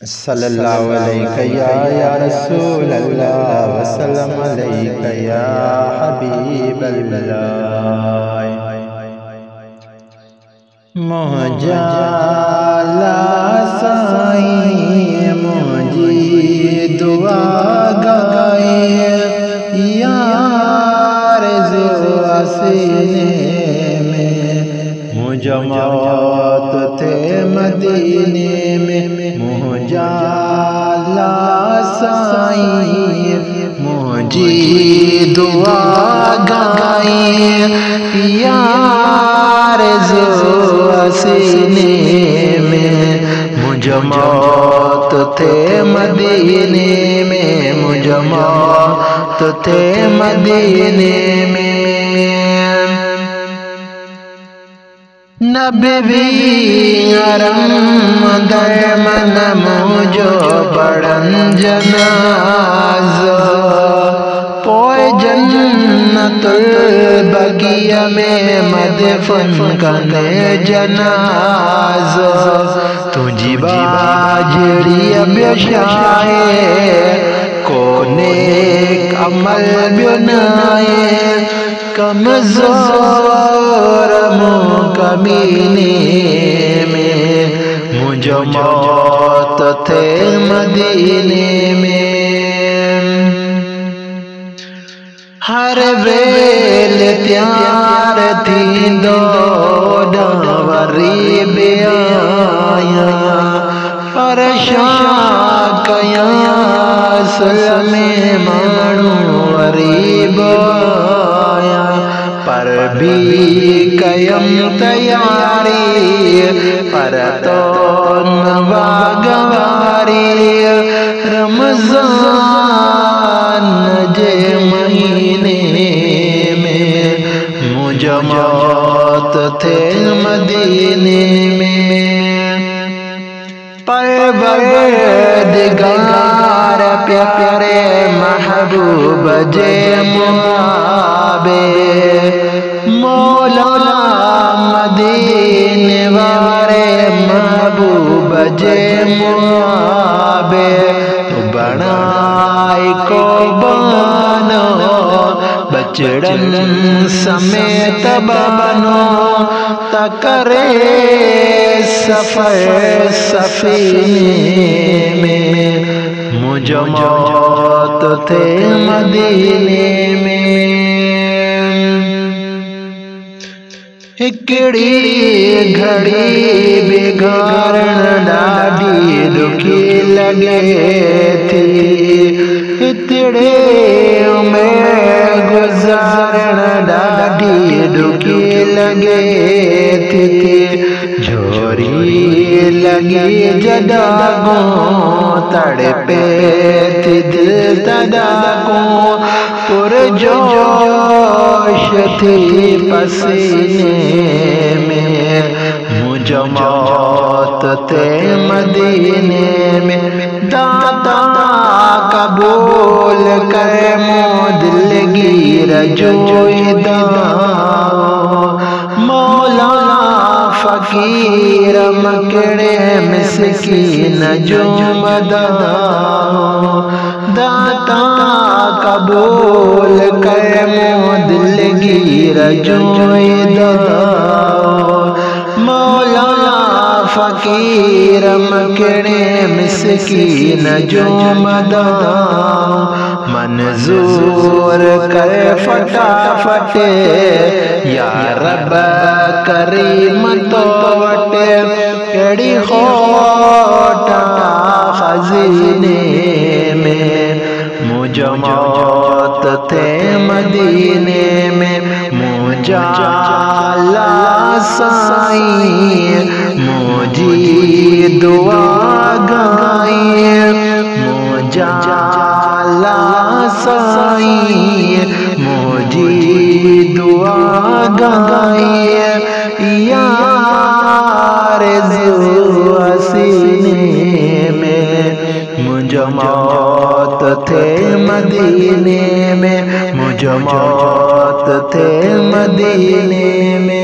सल्लल्लाहु अलैहि या रसूल अल्लाह वसल्लम अलैका या हबीब अल्लाह। मोहजाला साईं मुझे दुआ गाए यार ज़ुआ सीने में मुझे मौत थे मदीने में। मोहजाला साईं मुझे दुआ गाए यार ज़ुआ सीने में मुझे मौत थे मदीने में। मुझे मौत थे मदीने में। नबी अरम दरमन मुझो बड़न जनाज़ा पोए जन्नतुल बगिया में मदफन कने जनाज़ा। तुझी बाजड़ी अब्यशाए कोने अमल ब्युनाए कमज़ोर कमीने में मुझे मौत थे मदीने में। हर वेल त्यार थी दो डावरी बेआया परेशान कया सलमे मानू गरीब आया पर भी कयम तैयारी पर तो नवागवारी रमजान जे महीने में मुझे मौत थे मदीने में। परवरदिगार प्यारे महबूब जे मुआबे मौला मदीने वाले महबूब जे मुआबे बनाए को बनो बचड़न समेत बनो तकरे सफर सफीने में मुझे मौत थे मदीने में। हिकड़ी घड़ी बिगाड़न ॾाढी दुखी लगे थी इतड़े में गुजारण ॾाढी दुखी लगे थी। झोरी लगी जदागो तड़पे थी दिल तदागो पुरजोश थी पसीने में मुझे मौत थे मदीने में। दाता कबूल कर दिल गिर जोईदा मौला फकीर मकड़े मिस्कीन जो मदा दाता कबूल कर दिल गिर जोईदा मौला फकीर मकड़े मिस्कीन जो मदा मंजूर कर फटाफट या रब करीम तो वटे केड़ी खोटा खजीने में मुझे मौत थे मदीने में। मोहजाला साईं मुझे दुआ गाए मोहजाला साईं मुझे दुआ गाए यार ज़ुआ सीने में मुझे मौत थे मदीने में। मुझे मौत थे मदीने में।